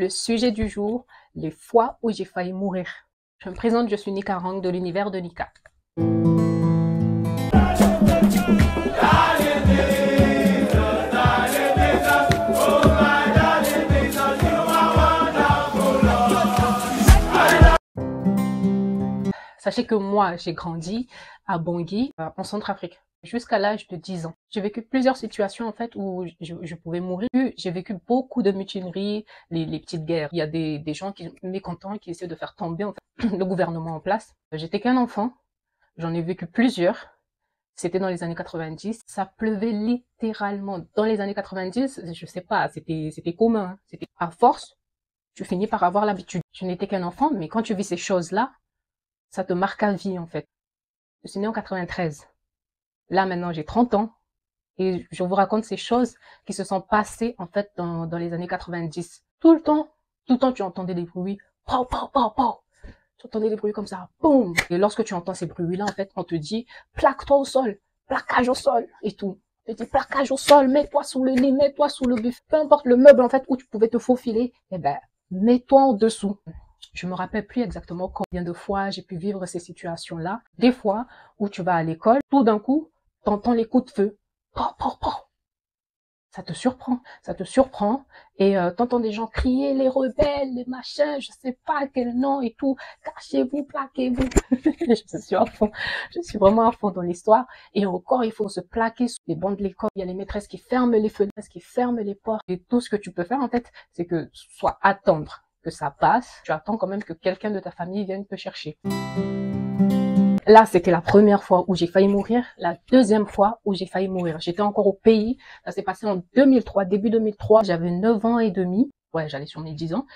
Le sujet du jour, les fois où j'ai failli mourir. Je me présente, je suis Nika Rang de l'univers de Nika. Sachez que moi, j'ai grandi à Bangui, en Centrafrique, jusqu'à l'âge de 10 ans. J'ai vécu plusieurs situations, en fait, où je pouvais mourir. J'ai vécu beaucoup de mutineries, les petites guerres. Il y a des gens qui mécontents qui essaient de faire tomber, en fait, le gouvernement en place. J'étais qu'un enfant. J'en ai vécu plusieurs. C'était dans les années 90. Ça pleuvait littéralement. Dans les années 90, je sais pas, c'était commun. C'était à force, tu finis par avoir l'habitude. Je n'étais qu'un enfant, mais quand tu vis ces choses-là, ça te marque à vie, en fait. Je suis née en 93. Là, maintenant, j'ai 30 ans. Et je vous raconte ces choses qui se sont passées, en fait, dans les années 90. Tout le temps, tu entendais des bruits. Pow, pow, pow, pow. Tu entendais des bruits comme ça. Boum. Et lorsque tu entends ces bruits-là, en fait, on te dit, plaque-toi au sol. Plaquage au sol. Et tout. On te dit, plaquage au sol. Mets-toi sous le lit. Mets-toi sous le buffet. Peu importe le meuble, en fait, où tu pouvais te faufiler. Eh ben, mets-toi en dessous. Je me rappelle plus exactement combien de fois j'ai pu vivre ces situations-là. Des fois où tu vas à l'école, tout d'un coup, t'entends les coups de feu. Pow, pow, pow. Ça te surprend, et t'entends des gens crier les rebelles, les machins, je sais pas quel nom et tout, cachez-vous, plaquez-vous. Je suis vraiment à fond dans l'histoire, et encore il faut se plaquer sous les bancs de l'école. Il y a les maîtresses qui ferment les fenêtres, qui ferment les portes, et tout ce que tu peux faire en fait, c'est que soit attendre que ça passe, tu attends quand même que quelqu'un de ta famille vienne te chercher. Là, c'était la première fois où j'ai failli mourir. La deuxième fois où j'ai failli mourir. J'étais encore au pays. Ça s'est passé en 2003, début 2003. J'avais 9 ans et demi. Ouais, j'allais sur mes 10 ans.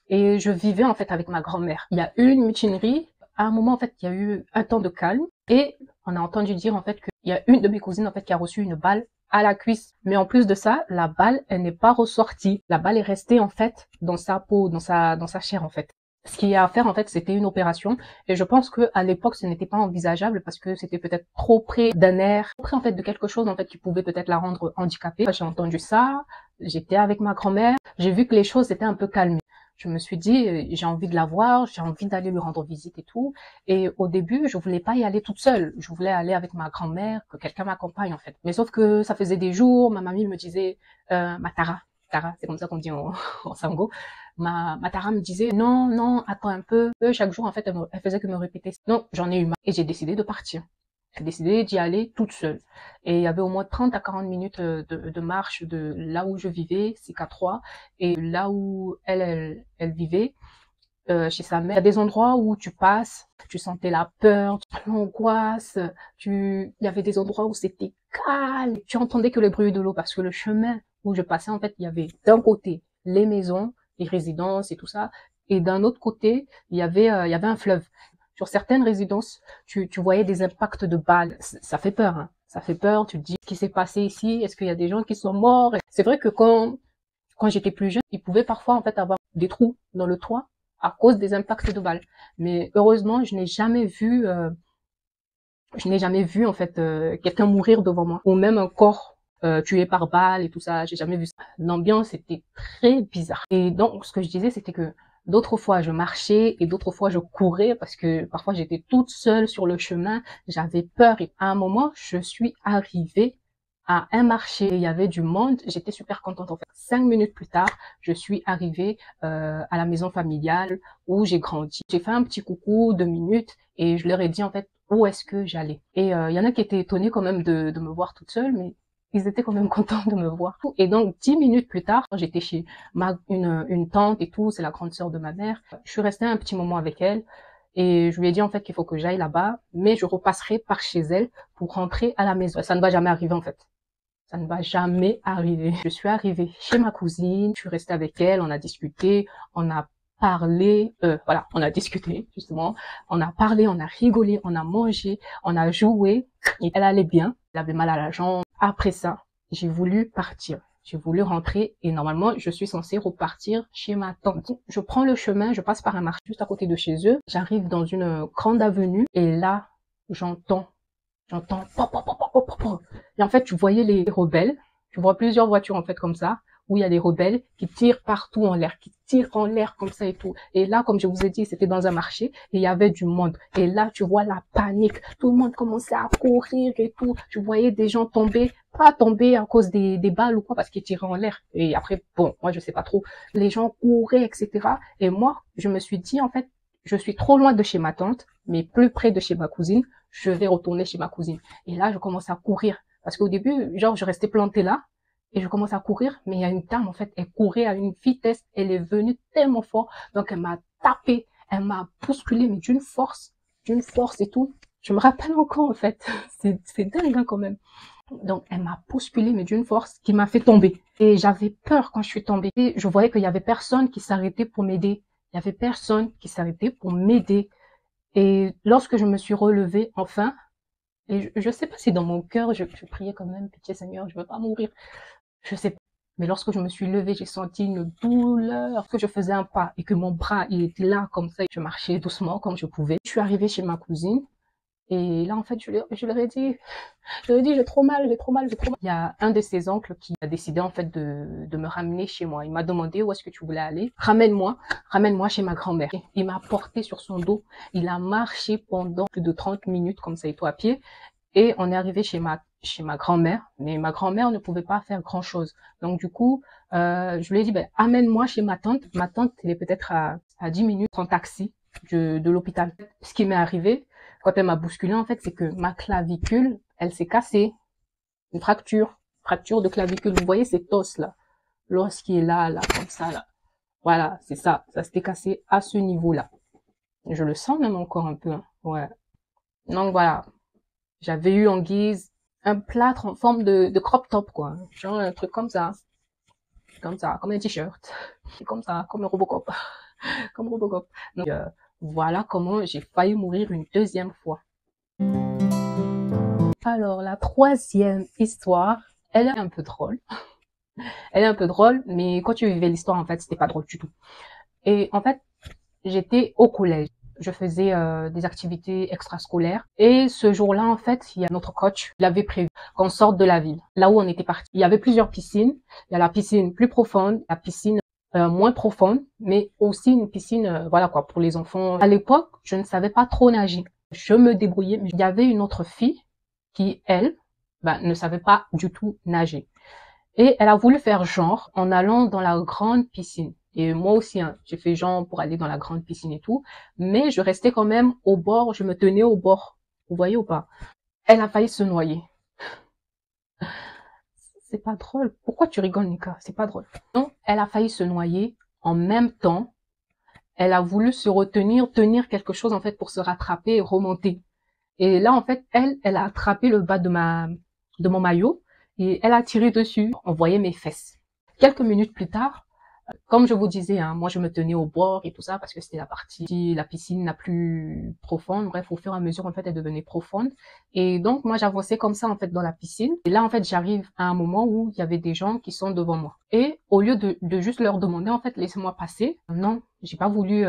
Et je vivais, en fait, avec ma grand-mère. Il y a eu une mutinerie. À un moment, en fait, il y a eu un temps de calme. Et on a entendu dire, en fait, qu'il y a une de mes cousines, en fait, qui a reçu une balle à la cuisse. Mais en plus de ça, la balle, elle n'est pas ressortie. La balle est restée, en fait, dans sa peau, dans sa chair, en fait. Ce qu'il y a à faire, en fait, c'était une opération. Et je pense que à l'époque, ce n'était pas envisageable parce que c'était peut-être trop près d'un nerf, trop près, en fait, de quelque chose, en fait, qui pouvait peut-être la rendre handicapée. J'ai entendu ça. J'étais avec ma grand-mère. J'ai vu que les choses étaient un peu calmées. Je me suis dit, j'ai envie de la voir, j'ai envie d'aller lui rendre visite et tout. Et au début, je voulais pas y aller toute seule. Je voulais aller avec ma grand-mère, que quelqu'un m'accompagne, en fait. Mais sauf que ça faisait des jours, ma mamie me disait, Tara, c'est comme ça qu'on dit en sango. Ma Tara me disait, non, attends un peu. Chaque jour, en fait, elle faisait que me répéter. Non, j'en ai eu marre. Et j'ai décidé de partir. J'ai décidé d'y aller toute seule. Et il y avait au moins 30 à 40 minutes de marche de là où je vivais, CK3, et là où elle vivait, chez sa mère. Il y a des endroits où tu passes, tu sentais la peur, l'angoisse, il y avait des endroits où c'était calme. Tu entendais que le bruit de l'eau parce que le chemin où je passais, en fait, il y avait d'un côté les maisons, les résidences et tout ça, et d'un autre côté, il y avait un fleuve. Sur certaines résidences, tu voyais des impacts de balles. Ça fait peur, hein. Ça fait peur. Tu te dis, qu'est-ce qui s'est passé ici? Est-ce qu'il y a des gens qui sont morts? C'est vrai que quand j'étais plus jeune, il pouvait parfois, en fait, avoir des trous dans le toit à cause des impacts de balles. Mais heureusement, je n'ai jamais vu, en fait, quelqu'un mourir devant moi. Ou même un corps tué par balle et tout ça. J'ai jamais vu ça. L'ambiance était très bizarre. Et donc, ce que je disais, c'était que d'autres fois, je marchais et d'autres fois, je courais parce que parfois, j'étais toute seule sur le chemin. J'avais peur et à un moment, je suis arrivée à un marché. Il y avait du monde. J'étais super contente. En fait, 5 minutes plus tard, je suis arrivée à la maison familiale où j'ai grandi. J'ai fait un petit coucou, 2 minutes, et je leur ai dit en fait où est-ce que j'allais. Et il y en a qui étaient étonnés quand même de me voir toute seule, mais ils étaient quand même contents de me voir. Et donc 10 minutes plus tard, j'étais chez une tante et tout, c'est la grande sœur de ma mère. Je suis restée un petit moment avec elle. Et je lui ai dit en fait qu'il faut que j'aille là-bas, mais je repasserai par chez elle pour rentrer à la maison. Ça ne va jamais arriver en fait. Ça ne va jamais arriver. Je suis arrivée chez ma cousine, je suis restée avec elle, on a discuté, on a parlé, on a discuté justement, on a parlé, on a rigolé, on a mangé, on a joué, et elle allait bien, elle avait mal à la jambe. Après ça, j'ai voulu partir. J'ai voulu rentrer et normalement, je suis censée repartir chez ma tante. Je prends le chemin, je passe par un marché juste à côté de chez eux. J'arrive dans une grande avenue et là, j'entends pop, pop, pop, pop, pop, pop. Et en fait, tu voyais les rebelles. Tu vois plusieurs voitures, en fait, comme ça, où il y a des rebelles qui tirent partout en l'air, qui tire en l'air comme ça et tout. Et là, comme je vous ai dit, c'était dans un marché et il y avait du monde. Et là, tu vois la panique. Tout le monde commençait à courir et tout. Tu voyais des gens tomber, pas tomber à cause des balles ou quoi, parce qu'ils tiraient en l'air. Et après, bon, moi, je sais pas trop. Les gens couraient, etc. Et moi, je me suis dit, en fait, je suis trop loin de chez ma tante, mais plus près de chez ma cousine. Je vais retourner chez ma cousine. Et là, je commence à courir. Parce qu'au début, genre, je restais plantée là. Et je commence à courir, mais il y a une dame, en fait, elle courait à une vitesse, elle est venue tellement fort, donc elle m'a tapé, elle m'a bousculé, mais d'une force et tout. Je me rappelle encore, en fait, c'est dingue, hein, quand même. Donc, elle m'a bousculé, mais d'une force qui m'a fait tomber. Et j'avais peur quand je suis tombée. Et je voyais qu'il y avait personne qui s'arrêtait pour m'aider. Il y avait personne qui s'arrêtait pour m'aider. Et lorsque je me suis relevée, enfin, et je sais pas si dans mon cœur, je priais quand même, pitié Seigneur, je veux pas mourir. Je sais pas. Mais lorsque je me suis levée, j'ai senti une douleur, que je faisais un pas et que mon bras, il était là comme ça. Je marchais doucement comme je pouvais. Je suis arrivée chez ma cousine et là, en fait, je leur ai dit, j'ai trop mal, j'ai trop mal, j'ai trop mal. Il y a un de ses oncles qui a décidé, en fait, de me ramener chez moi. Il m'a demandé où est-ce que tu voulais aller. Ramène-moi chez ma grand-mère. Il m'a porté sur son dos. Il a marché pendant plus de 30 minutes comme ça et tout à pied. Et on est arrivé chez ma grand-mère, mais ma grand-mère ne pouvait pas faire grand-chose. Donc du coup, je lui ai dit, ben, amène-moi chez ma tante. Ma tante, elle est peut-être à 10 minutes en taxi de l'hôpital. Ce qui m'est arrivé, quand elle m'a bousculé, en fait, c'est que ma clavicule, elle s'est cassée. Une fracture de clavicule. Vous voyez cet os-là, l'os qui est là, comme ça, là. Voilà, c'est ça. Ça s'était cassé à ce niveau-là. Je le sens même encore un peu, hein. Ouais. Donc voilà. J'avais eu en guise un plâtre en forme de crop top, quoi. Genre un truc comme ça, comme un t-shirt. Comme ça, comme un Robocop. Comme Robocop. Donc, voilà comment j'ai failli mourir une deuxième fois. Alors, la troisième histoire, elle est un peu drôle. Elle est un peu drôle, mais quand tu vivais l'histoire, en fait, c'était pas drôle du tout. Et en fait, j'étais au collège. Je faisais des activités extrascolaires. Et ce jour-là, en fait, il y a notre coach, il avait prévu qu'on sorte de la ville, là où on était parti. Il y avait plusieurs piscines. Il y a la piscine plus profonde, la piscine moins profonde, mais aussi une piscine, voilà quoi, pour les enfants. À l'époque, je ne savais pas trop nager. Je me débrouillais, mais il y avait une autre fille qui, elle, ne savait pas du tout nager. Et elle a voulu faire genre en allant dans la grande piscine. Et moi aussi, hein, j'ai fait genre pour aller dans la grande piscine et tout. Mais je restais quand même au bord, je me tenais au bord. Vous voyez ou pas? Elle a failli se noyer. C'est pas drôle. Pourquoi tu rigoles, Nika? C'est pas drôle. Non, elle a failli se noyer. En même temps, elle a voulu se retenir, tenir quelque chose en fait pour se rattraper et remonter. Et là, en fait, elle a attrapé le bas de mon maillot et elle a tiré dessus. On voyait mes fesses. Quelques minutes plus tard, comme je vous disais, hein, moi je me tenais au bord et tout ça parce que c'était la piscine la plus profonde. Bref, au fur et à mesure, en fait, elle devenait profonde. Et donc, moi, j'avançais comme ça, en fait, dans la piscine. Et là, en fait, j'arrive à un moment où il y avait des gens qui sont devant moi. Et au lieu de juste leur demander, en fait, laissez-moi passer, non, j'ai pas voulu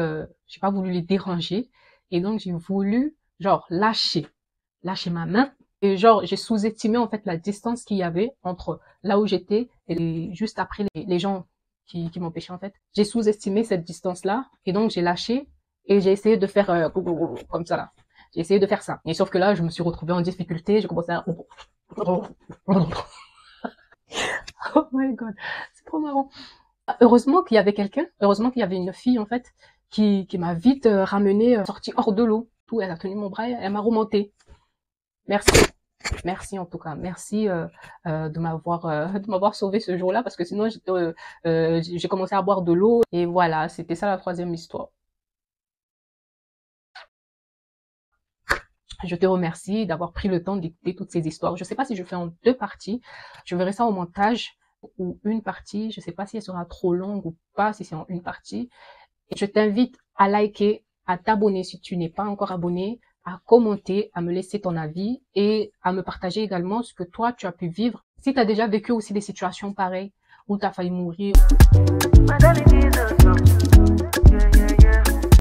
les déranger. Et donc, j'ai voulu, genre, lâcher ma main. Et genre, j'ai sous-estimé, en fait, la distance qu'il y avait entre là où j'étais et juste après les gens qui m'empêchait en fait. J'ai sous-estimé cette distance-là et donc j'ai lâché et j'ai essayé de faire comme ça là. J'ai essayé de faire ça. Et sauf que là, je me suis retrouvée en difficulté, j'ai commencé à... Oh my god, c'est trop marrant. Heureusement qu'il y avait quelqu'un, heureusement qu'il y avait une fille en fait qui m'a vite ramenée, sortie hors de l'eau. Tout, elle a tenu mon bras, elle m'a remonté. Merci. Merci en tout cas, merci de m'avoir sauvé ce jour-là parce que sinon j'ai commencé à boire de l'eau et voilà, c'était ça la troisième histoire. Je te remercie d'avoir pris le temps d'écouter toutes ces histoires. Je sais pas si je fais en 2 parties, je verrai ça au montage ou une partie, je sais pas si elle sera trop longue ou pas, si c'est en une partie. Et je t'invite à liker, à t'abonner si tu n'es pas encore abonné, à commenter, à me laisser ton avis et à me partager également ce que toi tu as pu vivre. Si tu as déjà vécu aussi des situations pareilles où tu as failli mourir.